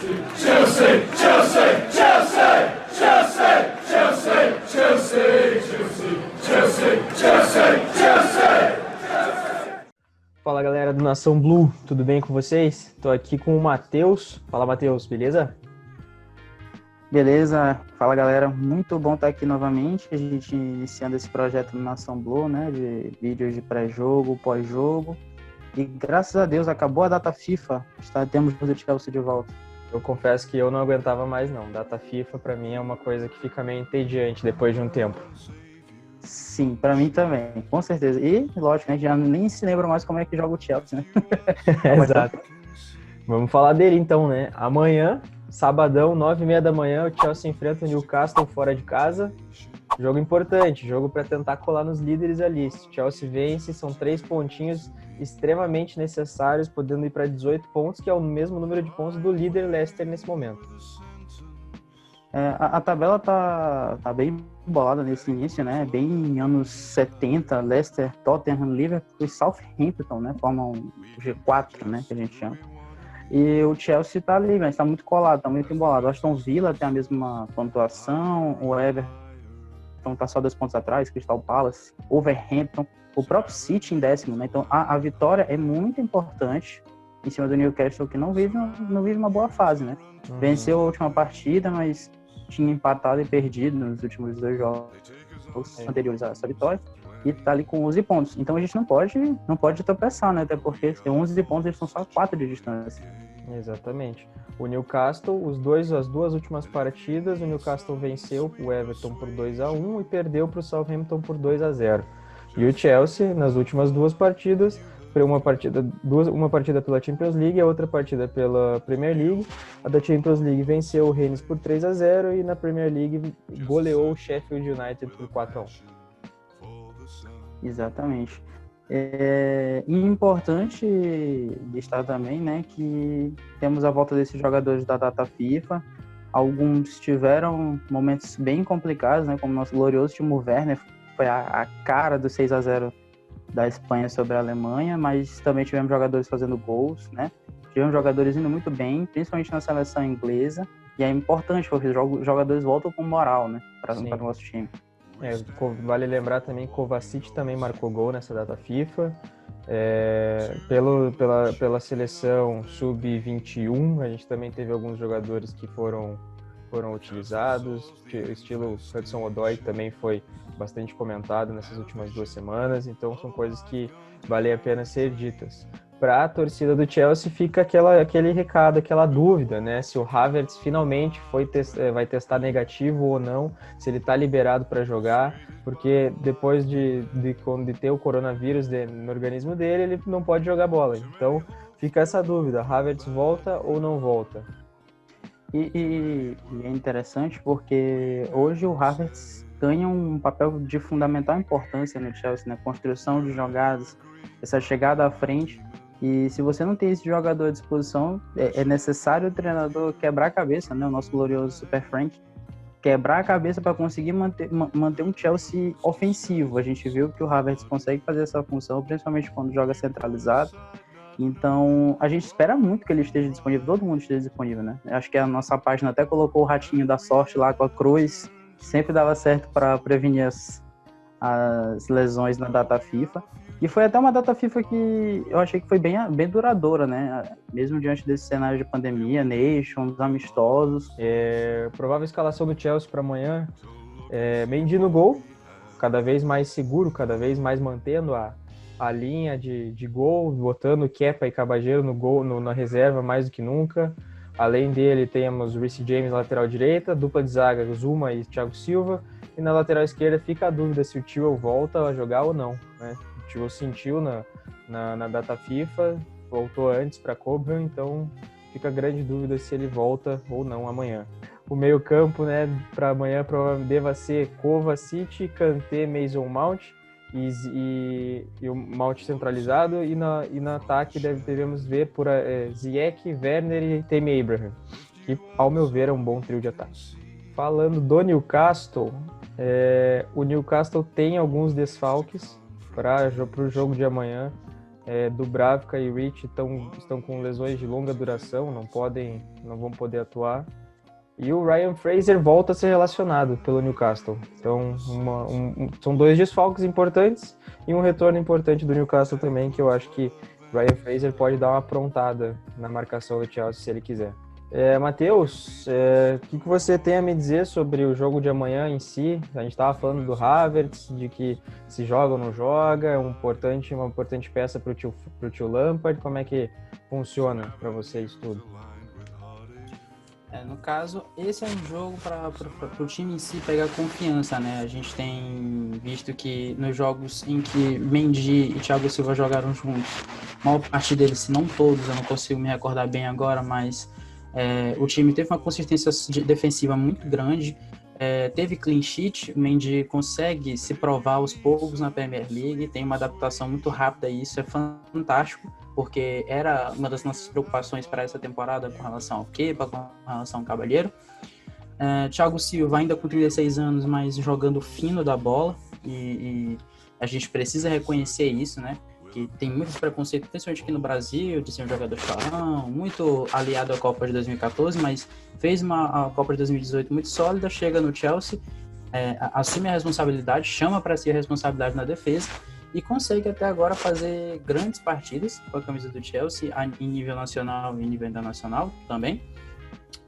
Chelsea, Chelsea, Chelsea, Chelsea, Chelsea, Chelsea, Chelsea, Chelsea, Chelsea. Fala galera do Nação Blue, tudo bem com vocês? Tô aqui com o Matheus. Fala Matheus, beleza? Beleza, fala galera, muito bom estar aqui novamente, a gente iniciando esse projeto no Nação Blue, né, de vídeos de pré-jogo, pós-jogo, e graças a Deus acabou a data FIFA, temos o Chelsea de volta. Eu confesso que eu não aguentava mais não, data FIFA pra mim é uma coisa que fica meio entediante depois de um tempo. Sim, pra mim também, com certeza, e lógico, né, já nem se lembra mais como é que joga o Chelsea, né? Exato. Vamos falar dele então, né, amanhã... Sabadão, 9h30 da manhã, o Chelsea enfrenta o Newcastle fora de casa. Jogo importante, jogo para tentar colar nos líderes ali. Se o Chelsea vence, são 3 pontinhos extremamente necessários, podendo ir para 18 pontos, que é o mesmo número de pontos do líder Leicester nesse momento. A tabela tá bem bolada nesse início, né? Bem em anos 70, Leicester, Tottenham, Liverpool e Southampton, né? Formam o G4, né? Que a gente chama. E o Chelsea tá ali, mas tá muito colado, tá muito embolado. O Aston Villa tem a mesma pontuação, o Everton tá só 2 pontos atrás, Crystal Palace, Wolverhampton, o próprio City em 10º, né? Então a vitória é muito importante em cima do Newcastle, que não vive uma boa fase, né? Venceu a última partida, mas tinha empatado e perdido nos últimos 2 jogos anteriores a essa vitória. E tá ali com 11 pontos. Então a gente não pode tropeçar, né? Até porque tem 11 pontos, eles são só 4 de distância. Exatamente. O Newcastle, as duas últimas partidas, o Newcastle venceu o Everton por 2-1 e perdeu para o Southampton por 2-0. E o Chelsea, nas últimas 2 partidas, uma partida pela Champions League e a outra partida pela Premier League. A da Champions League venceu o Rennes por 3-0 e na Premier League goleou o Sheffield United por 4-1. Exatamente. E importante destacar também, né, que temos a volta desses jogadores da data FIFA. Alguns tiveram momentos bem complicados, né, como o nosso glorioso Timo Werner, foi a cara do 6-0 da Espanha sobre a Alemanha, mas também tivemos jogadores fazendo gols, né? Tivemos jogadores indo muito bem, principalmente na seleção inglesa, e é importante porque os jogadores voltam com moral, né, para o nosso time. Vale lembrar também que Kovacic também marcou gol nessa data FIFA. Pela seleção sub-21, a gente também teve alguns jogadores que foram utilizados. O estilo Hudson-Odoi também foi bastante comentado nessas últimas 2 semanas, então são coisas que valem a pena ser ditas. Para a torcida do Chelsea fica aquele recado, aquela dúvida, né? Se o Havertz finalmente vai testar negativo ou não, se ele está liberado para jogar, porque depois de ter o coronavírus no organismo dele, ele não pode jogar bola. Então fica essa dúvida, Havertz volta ou não volta? E é interessante porque hoje o Havertz ganha um papel de fundamental importância no Chelsea, na construção de jogadas, essa chegada à frente. E se você não tem esse jogador à disposição, é necessário o treinador quebrar a cabeça, né? O nosso glorioso Super Frank, quebrar a cabeça para conseguir manter um Chelsea ofensivo. A gente viu que o Havertz consegue fazer essa função, principalmente quando joga centralizado. Então, a gente espera muito que ele esteja disponível, todo mundo esteja disponível, né? Acho que a nossa página até colocou o ratinho da sorte lá com a cruz, sempre dava certo para prevenir as lesões na data FIFA. E foi até uma data FIFA que eu achei que foi bem duradoura, né? Mesmo diante desse cenário de pandemia, Nations, amistosos. Provável escalação do Chelsea para amanhã. Mendy no gol, cada vez mais seguro, cada vez mais mantendo a linha de gol, botando Kepa e Caballero no gol, na reserva mais do que nunca. Além dele, temos Reece James na lateral direita, dupla de zaga, Zuma e Thiago Silva. E na lateral esquerda fica a dúvida se o Tio volta a jogar ou não, né? O Tio sentiu na data FIFA, voltou antes para Cobham, então fica a grande dúvida se ele volta ou não amanhã. O meio campo, né, para amanhã provavelmente deva ser Kovacic, Kanté, Mason Mount e o Mount centralizado, e no ataque devemos ver por Ziyech, Werner e Tammy Abraham, que ao meu ver é um bom trio de ataque. Falando do Newcastle, o Newcastle tem alguns desfalques para o jogo de amanhã. Dubravka e Rich estão com lesões de longa duração, não vão poder atuar. E o Ryan Fraser volta a ser relacionado pelo Newcastle. Então, são 2 desfalques importantes e um retorno importante do Newcastle também, que eu acho que Ryan Fraser pode dar uma aprontada na marcação do Chelsea se ele quiser. Matheus, o que você tem a me dizer sobre o jogo de amanhã em si? A gente estava falando do Havertz, de que se joga ou não joga, é uma importante peça para o tio Lampard. Como é que funciona para vocês tudo? No caso, esse é um jogo para o time em si pegar confiança, né? A gente tem visto que nos jogos em que Mendy e Thiago Silva jogaram juntos, a maior parte deles, se não todos, eu não consigo me recordar bem agora, mas o time teve uma consistência defensiva muito grande, teve clean sheet, o Mendy consegue se provar aos poucos na Premier League, tem uma adaptação muito rápida e isso é fantástico, porque era uma das nossas preocupações para essa temporada com relação ao Kepa, com relação ao Cavalheiro. Thiago Silva ainda com 36 anos, mas jogando fino da bola, e a gente precisa reconhecer isso, né? Que tem muitos preconceitos, principalmente aqui no Brasil, de ser um jogador chorão, muito aliado à Copa de 2014, mas fez a Copa de 2018 muito sólida, chega no Chelsea, assume a responsabilidade, chama para si a responsabilidade na defesa, e consegue até agora fazer grandes partidas com a camisa do Chelsea em nível nacional e nível internacional também.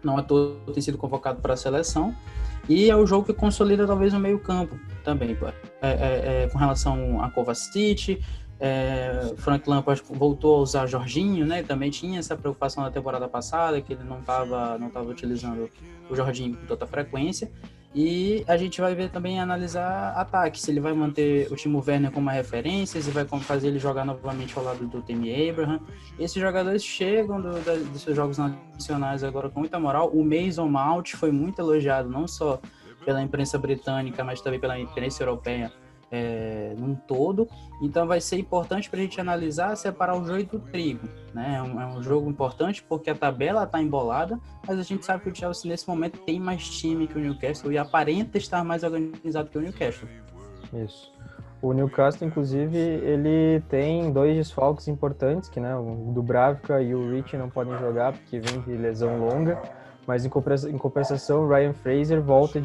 Não à toa tem sido convocado para a seleção. E é o jogo que consolida talvez o meio campo também. Com relação a Kovacic, Frank Lampard voltou a usar Jorginho, né? Também tinha essa preocupação na temporada passada, que ele não estava utilizando o Jorginho com tanta frequência. E a gente vai ver também analisar ataque, se ele vai manter o Timo Werner como uma referência, se vai fazer ele jogar novamente ao lado do Tammy Abraham. Esses jogadores chegam dos seus jogos nacionais agora com muita moral. O Mason Mount foi muito elogiado, não só pela imprensa britânica, mas também pela imprensa europeia num todo. Então vai ser importante para a gente analisar, separar o joio do trigo, né? É um jogo importante porque a tabela está embolada, mas a gente sabe que o Chelsea nesse momento tem mais time que o Newcastle e aparenta estar mais organizado que o Newcastle. Isso. O Newcastle, inclusive, ele tem 2 desfalques importantes, que, né, o Dubravka e o Rich não podem jogar porque vem de lesão longa, mas em compensação o Ryan Fraser volta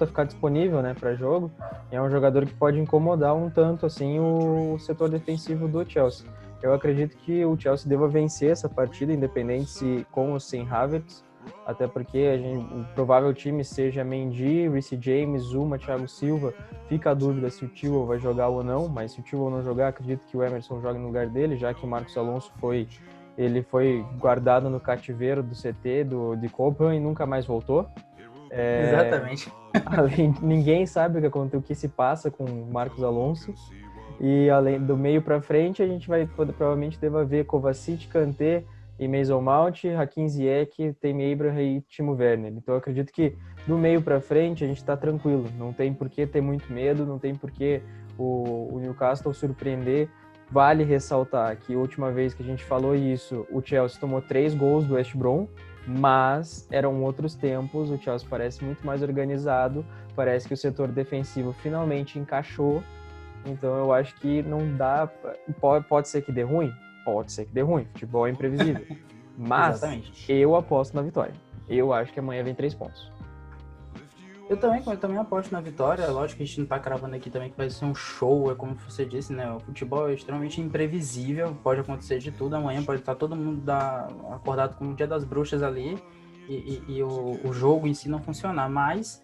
a ficar disponível, né, para jogo. É um jogador que pode incomodar um tanto assim o setor defensivo do Chelsea. Eu acredito que o Chelsea deva vencer essa partida, independente se com ou sem Havertz, até porque o provável time seja Mendy, Reece James, Zuma, Thiago Silva. Fica a dúvida se o Tio vai jogar ou não, mas se o Tio não jogar, acredito que o Emerson jogue no lugar dele, já que o Marcos Alonso foi guardado no cativeiro do CT de Cobham e nunca mais voltou. Exatamente. Ninguém sabe o que se passa com o Marcos Alonso. E além do meio para frente, a gente provavelmente deva ver Kovacic, Kanté e Mason Mount, Hakim Ziyech, Tammy Abraham e Timo Werner. Então eu acredito que do meio para frente a gente está tranquilo. Não tem por que ter muito medo, não tem por que o Newcastle surpreender. Vale ressaltar que a última vez que a gente falou isso, o Chelsea tomou 3 gols do West Brom, mas eram outros tempos, o Chelsea parece muito mais organizado, parece que o setor defensivo finalmente encaixou, então eu acho que não dá... Pode ser que dê ruim? Pode ser que dê ruim, futebol é imprevisível, mas Exatamente. Eu aposto na vitória. Eu acho que amanhã vem 3 pontos. Eu também aposto na vitória. Lógico que a gente não tá cravando aqui também que vai ser um show, é como você disse, né? O futebol é extremamente imprevisível, pode acontecer de tudo. Amanhã pode estar todo mundo acordado com o Dia das Bruxas ali e o jogo em si não funcionar. Mas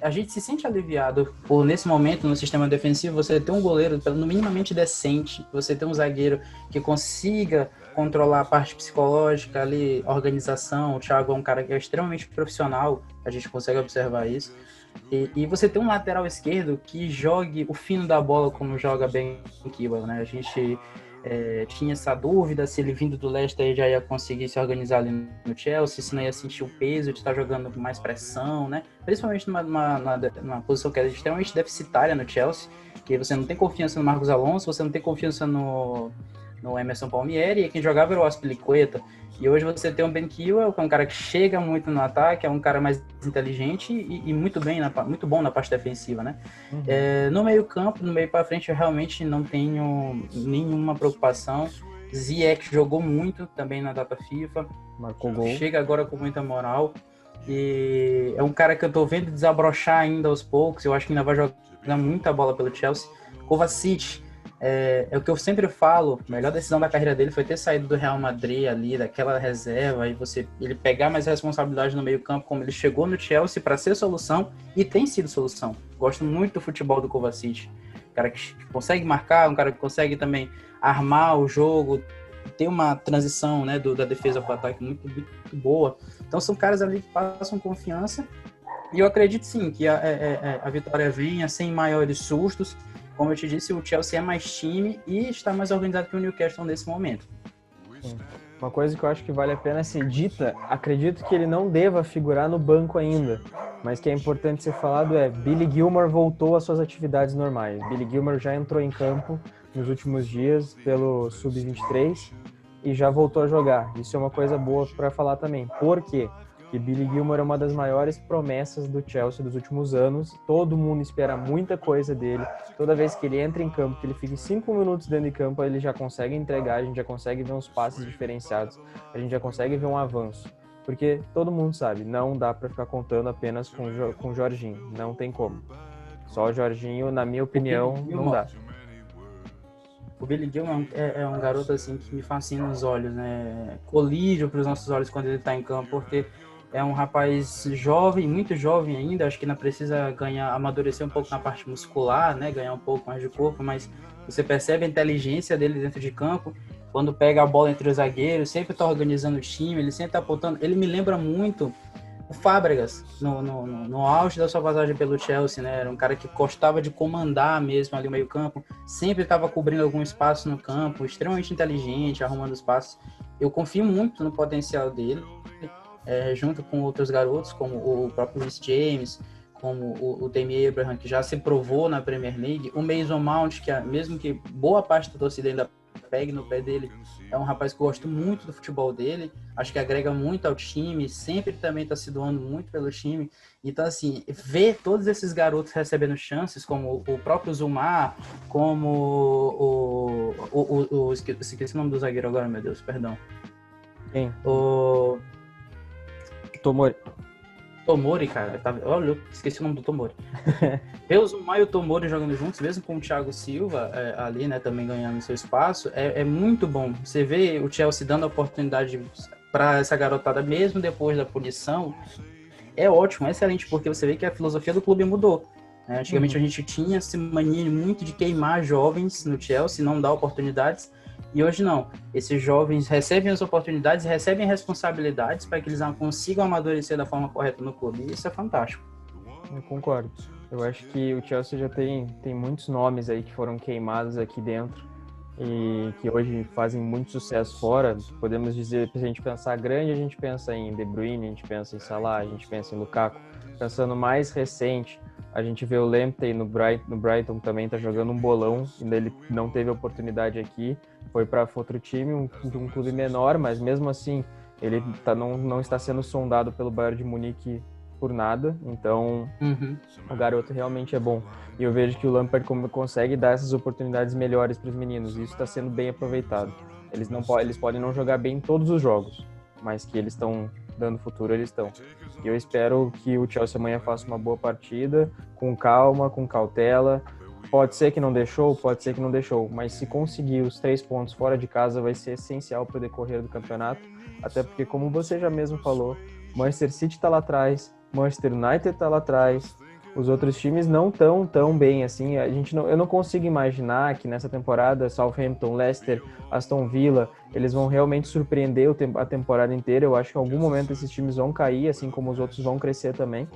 a gente se sente aliviado por, nesse momento, no sistema defensivo, você ter um goleiro no minimamente decente, você ter um zagueiro que consiga controlar a parte psicológica ali, organização. O Thiago é um cara que é extremamente profissional, a gente consegue observar isso. E você tem um lateral esquerdo que jogue o fino da bola como joga bem o Kepa, né? A gente tinha essa dúvida se ele vindo do Leicester já ia conseguir se organizar ali no Chelsea, se não ia sentir o peso de estar jogando com mais pressão, né? Principalmente numa posição que é extremamente deficitária no Chelsea, que você não tem confiança no Marcos Alonso, você não tem confiança no no Emerson Palmieri, e quem jogava era o Aspilicueta. E hoje você tem o Ben Chilwell, que é um cara que chega muito no ataque, é um cara mais inteligente e muito bom na parte defensiva, né? Uhum. No meio campo, no meio para frente, eu realmente não tenho nenhuma preocupação. Ziyech jogou muito também na data FIFA. Marcou gol. Chega agora com muita moral. E é um cara que eu tô vendo desabrochar ainda aos poucos. Eu acho que ainda vai jogar muita bola pelo Chelsea. Kovacic, é o que eu sempre falo, a melhor decisão da carreira dele foi ter saído do Real Madrid ali, daquela reserva, e ele pegar mais responsabilidade no meio campo, como ele chegou no Chelsea para ser solução, e tem sido solução. Gosto muito do futebol do Kovacic. Um cara que consegue marcar, um cara que consegue também armar o jogo, tem uma transição, né, da defesa para o ataque muito, muito boa. Então são caras ali que passam confiança, e eu acredito sim que a vitória venha sem maiores sustos. Como eu te disse, o Chelsea é mais time e está mais organizado que o Newcastle nesse momento. Sim. Uma coisa que eu acho que vale a pena ser dita, acredito que ele não deva figurar no banco ainda, mas que é importante ser falado Billy Gilmour voltou às suas atividades normais. Billy Gilmour já entrou em campo nos últimos dias pelo Sub-23 e já voltou a jogar. Isso é uma coisa boa para falar também. Por quê? Porque Billy Gilmour é uma das maiores promessas do Chelsea dos últimos anos. Todo mundo espera muita coisa dele. Toda vez que ele entra em campo, que ele fica 5 minutos dentro de campo, ele já consegue entregar, a gente já consegue ver uns passes diferenciados, a gente já consegue ver um avanço. Porque todo mundo sabe, não dá para ficar contando apenas com o Jorginho. Não tem como. Só o Jorginho, na minha opinião, não dá. O Billy Gilmour é um garoto assim que me fascina os olhos, né? Colírio para os nossos olhos quando ele está em campo, porque é um rapaz jovem, muito jovem ainda, acho que ainda precisa amadurecer um pouco na parte muscular, né? Ganhar um pouco mais de corpo, mas você percebe a inteligência dele dentro de campo, quando pega a bola entre os zagueiros, sempre está organizando o time, ele sempre está apontando. Ele me lembra muito o Fábregas, no auge da sua passagem pelo Chelsea, né? Era um cara que gostava de comandar mesmo ali o meio campo, sempre estava cobrindo algum espaço no campo, extremamente inteligente, arrumando espaços. Eu confio muito no potencial dele, junto com outros garotos, como o próprio Reece James, como o Tammy Abraham, que já se provou na Premier League, o Mason Mount, que mesmo que boa parte da torcida ainda pegue no pé dele, é um rapaz que eu gosto muito do futebol dele, acho que agrega muito ao time, sempre também está se doando muito pelo time. Então, assim, ver todos esses garotos recebendo chances, como o próprio Zumar, como esqueci o nome do zagueiro agora, meu Deus, perdão. Quem? O Tomori, cara. Olha, eu esqueci o nome do Tomori. Ver o Zumar e o Tomori jogando juntos, mesmo com o Thiago Silva ali, né, também ganhando seu espaço, é muito bom. Você vê o Chelsea dando a oportunidade para essa garotada, mesmo depois da punição, é ótimo, é excelente, porque você vê que a filosofia do clube mudou. Antigamente a gente tinha essa mania muito de queimar jovens no Chelsea, não dar oportunidades, e hoje não. Esses jovens recebem as oportunidades, recebem responsabilidades para que eles consigam amadurecer da forma correta no clube. E isso é fantástico. Eu concordo. Eu acho que o Chelsea já tem muitos nomes aí que foram queimados aqui dentro e que hoje fazem muito sucesso fora. Podemos dizer, se a gente pensar grande, a gente pensa em De Bruyne, a gente pensa em Salah, a gente pensa em Lukaku. Pensando mais recente, a gente vê o Lamptey no Brighton também está jogando um bolão, ainda ele não teve oportunidade aqui, foi para outro time, um clube menor, mas mesmo assim ele não está sendo sondado pelo Bayern de Munique por nada, então o garoto realmente é bom. E eu vejo que o Lampard consegue dar essas oportunidades melhores para os meninos, e isso está sendo bem aproveitado. Eles podem não jogar bem em todos os jogos, mas que eles estão dando futuro, eles estão. E eu espero que o Chelsea amanhã faça uma boa partida, com calma, com cautela. Pode ser que não deixou, pode ser que não deixou, mas se conseguir os 3 pontos fora de casa vai ser essencial para o decorrer do campeonato, até porque, como você já mesmo falou, Manchester City está lá atrás, Manchester United está lá atrás, os outros times não estão tão bem assim. Eu não consigo imaginar que nessa temporada Southampton, Leicester, Aston Villa, eles vão realmente surpreender a temporada inteira. Eu acho que em algum momento esses times vão cair, assim como os outros vão crescer também.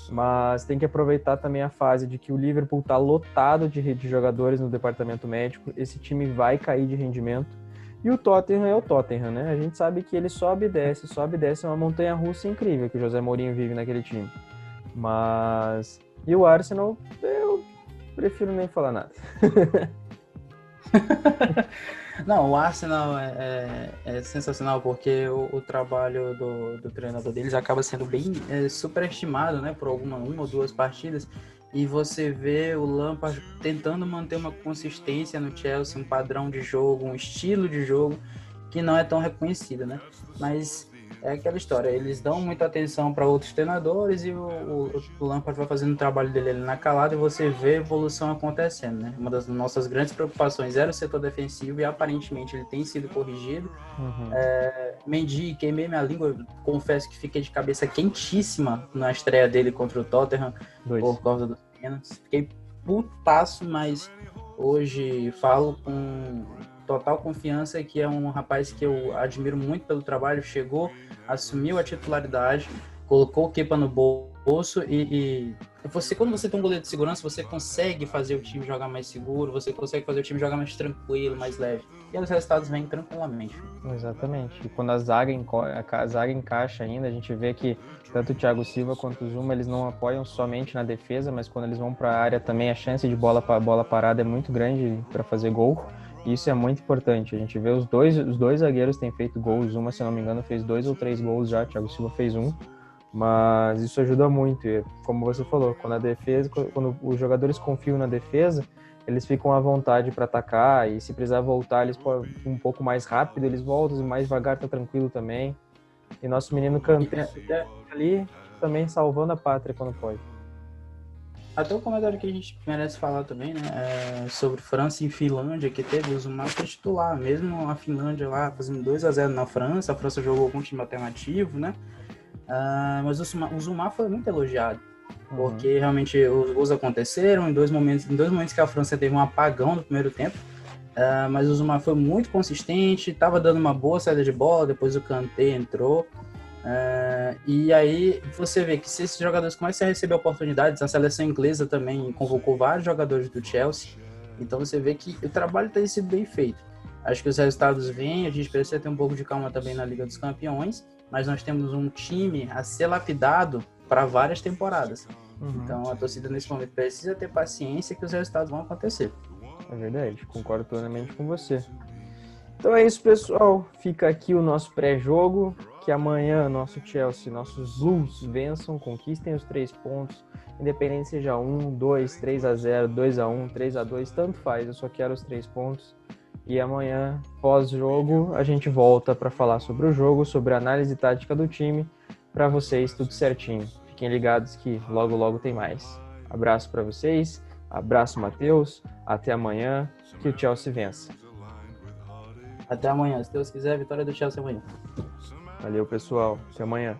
Mas tem que aproveitar também a fase de que o Liverpool está lotado de jogadores no departamento médico. Esse time vai cair de rendimento. E o Tottenham é o Tottenham, né? A gente sabe que ele sobe e desce, é uma montanha-russa incrível que o José Mourinho vive naquele time. Mas... E o Arsenal, eu prefiro nem falar nada. Não, o Arsenal é sensacional porque o trabalho do treinador deles acaba sendo bem superestimado, né, por uma ou duas partidas. E você vê o Lampard tentando manter uma consistência no Chelsea, um padrão de jogo, um estilo de jogo que não é tão reconhecido, né? Mas é aquela história, eles dão muita atenção para outros treinadores e o Lampard vai fazendo o trabalho dele ali na calada e você vê a evolução acontecendo, né? Uma das nossas grandes preocupações era o setor defensivo e aparentemente ele tem sido corrigido. Uhum. Mendy, queimei minha língua, confesso que fiquei de cabeça quentíssima na estreia dele contra o Tottenham por causa dos pênaltis. Fiquei putaço, mas hoje falo com total confiança que é um rapaz que eu admiro muito pelo trabalho, chegou, assumiu a titularidade, colocou o Kepa no bolso e você, quando você tem um goleiro de segurança, você consegue fazer o time jogar mais seguro, você consegue fazer o time jogar mais tranquilo, mais leve. E os resultados vêm tranquilamente. Exatamente. E quando a zaga encaixa ainda, a gente vê que tanto o Thiago Silva quanto o Zuma, eles não apoiam somente na defesa, mas quando eles vão para a área também a chance de bola parada é muito grande para fazer gol. E isso é muito importante. A gente vê os dois zagueiros têm feito gols. O Zuma, se eu não me engano, fez 2 ou 3 gols já. O Thiago Silva fez 1. Mas isso ajuda muito. E, como você falou, quando os jogadores confiam na defesa, eles ficam à vontade para atacar, e se precisar voltar, eles podem um pouco mais rápido, eles voltam, mais devagar tá tranquilo também. E nosso menino Kanté ali também salvando a pátria quando pode. Até o comentário que a gente merece falar também, né, sobre França e Finlândia, que teve o Zuma foi titular, mesmo a Finlândia lá fazendo 2-0 na França, a França jogou com um time alternativo, né, mas o Zuma foi muito elogiado. Porque realmente os gols aconteceram em dois momentos que a França teve um apagão no primeiro tempo, mas o Zuma foi muito consistente, estava dando uma boa saída de bola, depois o Kanté entrou, e aí você vê que se esses jogadores começam a receber oportunidades, a seleção inglesa também convocou vários jogadores do Chelsea, então você vê que o trabalho tem sido bem feito. Acho que os resultados vêm, a gente precisa ter um pouco de calma também na Liga dos Campeões, mas nós temos um time a ser lapidado para várias temporadas. Então a torcida nesse momento precisa ter paciência que os resultados vão acontecer. É verdade, concordo plenamente com você. Então é isso, pessoal. Fica aqui o nosso pré-jogo, que amanhã nosso Chelsea, nossos Blues vençam, conquistem os 3 pontos, independente seja 1, 2, 3-0, 2-1, 3-2, tanto faz, eu só quero os 3 pontos. E amanhã, pós-jogo, a gente volta para falar sobre o jogo, sobre a análise tática do time, para vocês, tudo certinho. Fiquem ligados que logo, logo tem mais. Abraço para vocês, abraço, Matheus, até amanhã, que o Chelsea vença. Até amanhã, se Deus quiser, vitória do Chelsea amanhã. Valeu, pessoal, até amanhã.